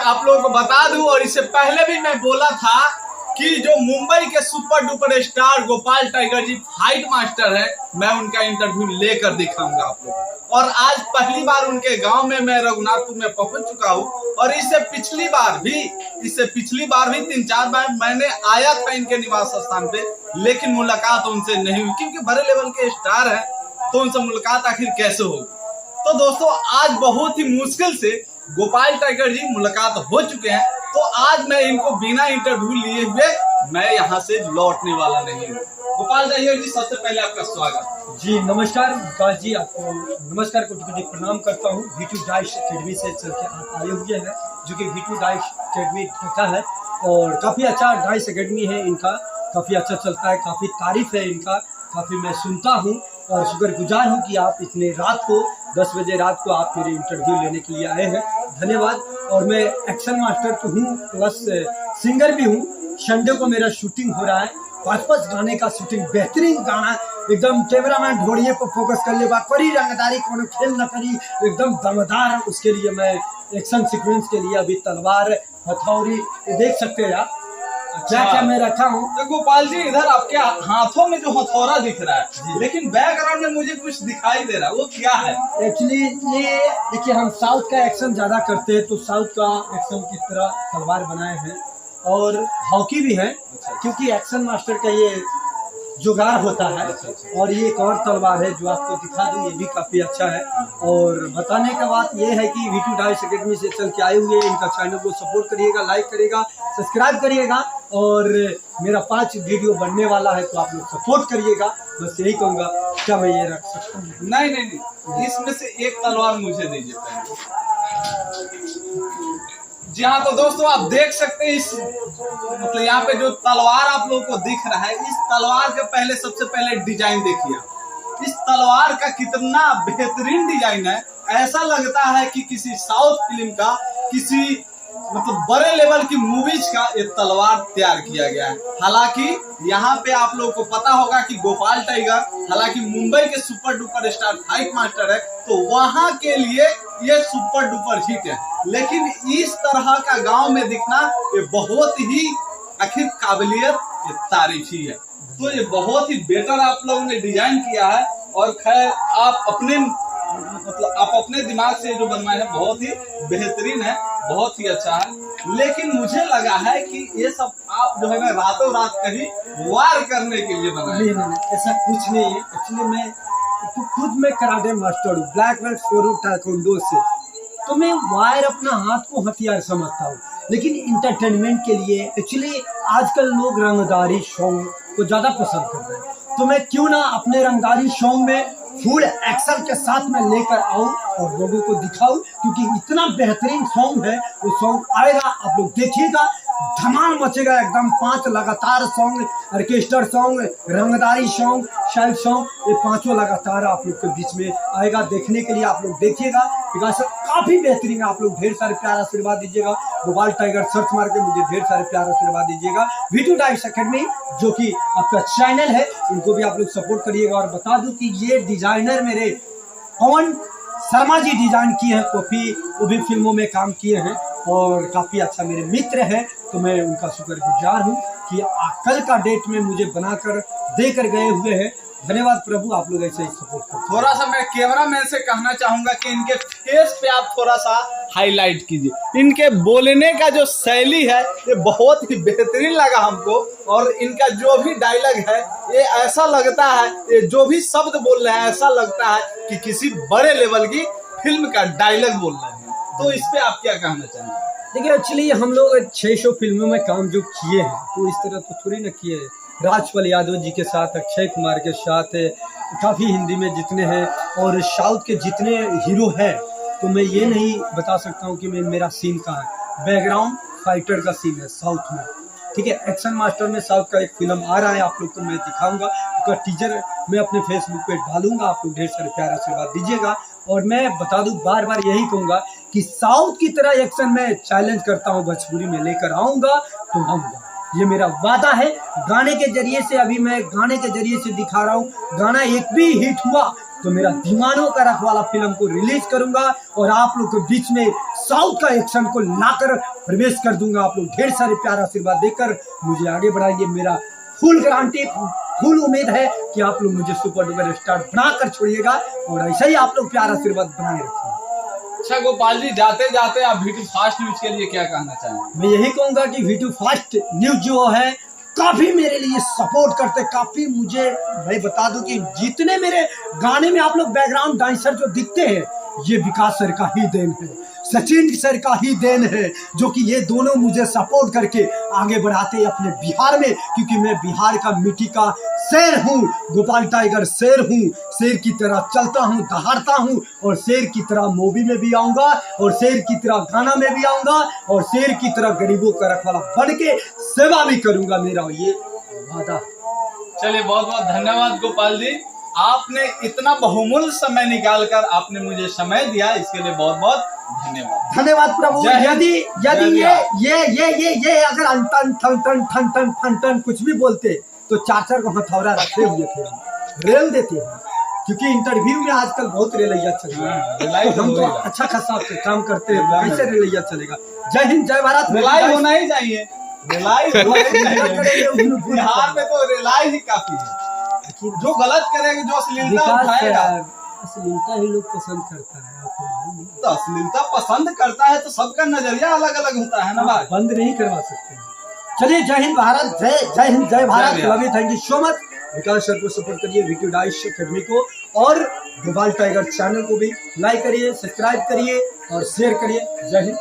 आप लोगों को बता दूं, और इससे पहले भी मैं बोला था कि जो मुंबई के super duper star Gopal Tiger ji fight master है, मैं उनका इंटरव्यू लेकर दिखाऊंगा आप लोग। और आज पहली बार उनके गांव में मैं रघुनाथपुर में पहुंच चुका हूं, और इससे पिछली बार भी 3-4 बार मैंने आया था इनके निवास स्थान पे, लेकिन मुलाकात उनसे नहीं हुई, क्योंकि बड़े लेवल के स्टार है तो उनसे मुलाकात आखिर कैसे होगी। तो दोस्तों, आज बहुत ही मुश्किल से गोपाल टाइगर जी मुलाकात हो चुके हैं, तो आज मैं इनको बिना इंटरव्यू लिए हुए मैं यहाँ से लौटने वाला नहीं हूँ। गोपाल टाइगर जी, सबसे पहले आपका स्वागत। जी नमस्कार विकास जी, आपको नमस्कार कोटि प्रणाम करता हूँ। V2 डाइस अकेडमी से चल के आप आए हुए हैं, जो कि V2 डाइस अकेडमी ढाका है, और काफ़ी अच्छा डाइस अकेडमी है इनका, काफ़ी अच्छा चलता है, काफ़ी तारीफ है इनका, काफ़ी मैं सुनता हूँ और शुक्रगुजार हूँ कि आप इतने रात को 10 बजे रात को आप मेरे इंटरव्यू लेने के लिए आए हैं, धन्यवाद। और मैं एक्शन मास्टर तो हूँ प्लस सिंगर भी हूँ। संडे को मेरा शूटिंग हो रहा है, 5 गाने का शूटिंग, बेहतरीन गाना, एकदम कैमरामैन ढोड़िए को फोकस कर ले बा, करी रंगदारी कोनो खेल न करी, एकदम दमदार। उसके लिए मैं एक्शन सीक्वेंस के लिए अभी तलवार हथौड़ी देख सकते हैं आप, क्या क्या मैं रखा हूँ। तो गोपाल जी, इधर आपके हाथों में जो हथौड़ा दिख रहा है, लेकिन बैकग्राउंड में मुझे कुछ दिखाई दे रहा है, वो क्या है? एक्चुअली ये देखिए, हम साउथ का एक्शन ज्यादा करते हैं, तो साउथ का एक्शन की तरह तलवार बनाए हैं, और हॉकी भी है, क्योंकि एक्शन मास्टर का ये जुगाड़ होता है। और ये एक और तलवार है जो आपको दिखा दूं, ये भी काफी अच्छा है। और बताने का बात ये है कि V2 डाइस अकेडमी से चल के आए हुए, इनका चैनल को सपोर्ट करिएगा, लाइक करिएगा, सब्सक्राइब करिएगा, और मेरा 5 वीडियो बनने वाला है, तो आप लोग सपोर्ट करिएगा, बस यही कहूँगा। क्या मैं ये रख सकता हूँ? नहीं, इसमें से एक तलवार मुझे दीजिए पहले। जी हाँ, तो दोस्तों आप देख सकते हैं, इस मतलब यहाँ पे जो तलवार आप लोगों को दिख रहा है, इस तलवार के सबसे पहले डिजाइन देखिए। इस तलवार का कितना बेहतरीन डिजाइन है, ऐसा लगता है कि किसी साउथ फिल्म का, किसी मतलब बड़े लेवल की मूवीज का ये तलवार तैयार किया गया है। हालांकि यहाँ पे आप लोगों को पता होगा कि गोपाल टाइगर हालांकि मुंबई के super duper star fight master है, तो वहां के लिए ये सुपर डुपर हिट है। लेकिन इस तरह का गांव में दिखना ये बहुत ही आखिर काबिलियत तारीफी है। तो ये बहुत ही बेटर आप लोगों ने डिजाइन किया है, और खैर आप अपने दिमाग से जो बनवाए हैं बहुत ही बेहतरीन है, बहुत ही अच्छा है। लेकिन मुझे लगा है कि ये सब आप जो है ना रातों रात कहीं वार करने के लिए बनाए। नहीं, ऐसा कुछ नहीं है। एक्चुअली मैं तो खुद में कराटे मास्टर हूँ, ब्लैक बेल्ट शोरू टाइकोंडो से, तो मैं वायर अपना हाथ को हथियार समझता हूँ। लेकिन इंटरटेनमेंट के लिए एक्चुअली आजकल लोग रंगदारी सॉन्ग को ज्यादा पसंद कर रहे हैं, तो मैं क्यों ना अपने रंगदारी सॉन्ग में फुल एक्शन के साथ में लेकर आऊं और लोगों को दिखाऊं, क्योंकि इतना बेहतरीन सॉन्ग है। वो सॉन्ग आएगा, आप लोग देखिएगा, धमाल मचेगा एकदम। 5 लगातार सॉन्ग, ऑर्केस्ट्रा सॉन्ग, रंगदारी सॉन्ग, शाइल सॉन्ग, ये 5 लगातार आप लोग के बीच में आएगा। देखने के लिए आप लोग देखिएगा, काफी बेहतरीन है। आप लोग ढेर सारे प्यार आशीर्वाद दीजिएगा। गोपाल टाइगर सर्च मार के मुझे ढेर सारे प्यार आशीर्वाद दीजिएगा। V2 डाइस अकेडमी जो कि आपका चैनल है, इनको भी आप लोग सपोर्ट करिएगा। और बता दूं कि ये डिजाइनर मेरे पवन शर्मा जी डिजाइन किए हैं, वो भी फिल्मों में काम किए हैं, और काफी अच्छा मेरे मित्र हैं, तो मैं उनका शुक्रगुजार हूँ कि कल का डेट में मुझे बनाकर देकर गए हुए हैं। धन्यवाद प्रभु, आप लोग ऐसे ही सपोर्ट करो। थोड़ा सा मैं कैमरामैन से कहना चाहूंगा कि इनके फेस पे आप थोड़ा सा हाईलाइट कीजिए। इनके बोलने का जो शैली है ये बहुत ही बेहतरीन लगा हमको, और इनका जो भी डायलॉग है ये ऐसा लगता है, ये जो भी शब्द बोल रहे हैं ऐसा लगता है कि किसी बड़े लेवल की फिल्म का डायलॉग बोल रहे हैं। तो इस पे आप क्या कहना चाहेंगे? देखिए, एक्चुअली हम लोग 600 फिल्मों में काम जो किए हैं, तो इस तरह तो थोड़ी ना किए हैं। राजपाल यादव जी के साथ, अक्षय कुमार के साथ, काफ़ी हिंदी में जितने हैं, और साउथ के जितने हीरो हैं, तो मैं ये नहीं बता सकता हूँ कि मेरा सीन कहाँ है। बैकग्राउंड फाइटर का सीन है साउथ में, ठीक है। एक्शन मास्टर में साउथ का एक फिल्म आ रहा है, आप लोग को मैं दिखाऊंगा, उसका टीजर मैं अपने फेसबुक पे डालूंगा। आप लोग ढेर सारे प्यार आशीर्वाद दीजिएगा। और मैं बता दूं, बार बार यही कहूँगा कि साउथ की तरह एक्शन में चैलेंज करता हूँ, भोजपुरी में लेकर आऊँगा तो आऊँगा, ये मेरा वादा है। गाने के जरिए से, अभी मैं गाने के जरिए से दिखा रहा हूँ। गाना एक भी हिट हुआ तो मेरा दीवानों का रखवाला फिल्म को रिलीज करूंगा और आप लोग के बीच में साउथ का एक्शन को लाकर प्रवेश कर दूंगा। आप लोग ढेर सारे प्यार आशीर्वाद देकर मुझे आगे बढ़ाइए। मेरा फुल गारंटी, फुल उम्मीद है कि आप लोग मुझे सुपर डुपर स्टार बनाकर छोड़िएगा और ऐसा ही आप लोग प्यार आशीर्वाद बनाए रखिए। अच्छा गोपाल जी, जाते जाते आप वीटू फास्ट न्यूज के लिए क्या कहना चाहेंगे? मैं यही कहूंगा कि वीटू फास्ट न्यूज जो है काफी मेरे लिए सपोर्ट करते, काफी मुझे, मैं बता दूं कि जितने मेरे गाने में आप लोग बैकग्राउंड डांसर जो दिखते हैं ये विकास सर का ही देन है, सचिन सर का ही देन है, जो कि ये दोनों मुझे सपोर्ट करके आगे बढ़ाते हैं अपने बिहार में, क्योंकि मैं बिहार का मिट्टी का शेर हूँ, गोपाल टाइगर शेर हूँ, शेर की तरह चलता हूँ, दहाड़ता हूँ और शेर की तरह मूवी में भी आऊंगा और शेर की तरह गाना में भी आऊंगा और शेर की तरह गरीबों का रखवाला बन के सेवा भी करूंगा, मेरा ये वादा। चलिए, बहुत बहुत धन्यवाद गोपाल जी, आपने इतना बहुमूल्य समय निकालकर आपने मुझे समय दिया, इसके लिए बहुत बहुत धन्यवाद। धन्यवाद प्रभु। जय हिंद। यदि ये अगर अंतन ठन ठन ठन ठन ठन ठन कुछ भी बोलते तो चाचा को हथौड़ा रखे हुए थे, रेल देते हैं, क्योंकि इंटरव्यू में आजकल बहुत रेलैया चल रहा है, तो हम तो अच्छा खासा काम करते हैं, तो कैसे रेलैया चलेगा। जय हिंद, जय भारत। रिलाई होना ही चाहिए, रिलाई बिहार में तो रिलाई ही काफी है, जो गलत करेगा, जो अश्लीलता उठाएगा, अश्लीलता ही लोग पसंद करता है, आपको मालूम है? तो अश्लीलता पसंद करता है तो सबका नजरिया अलग अलग होता है ना भाई। बंद नहीं करवा सकते हैं। चलिए, जय हिंद भारत, जय हिंद, जय Bharat. Love you, thank you so much. Vikas sir को सपोर्ट करिए, वीटू डाइस अकेडमी को और गोपाल टाइगर चैनल को भी लाइक करिए, सब्सक्राइब करिए और शेयर करिए। जय हिंद।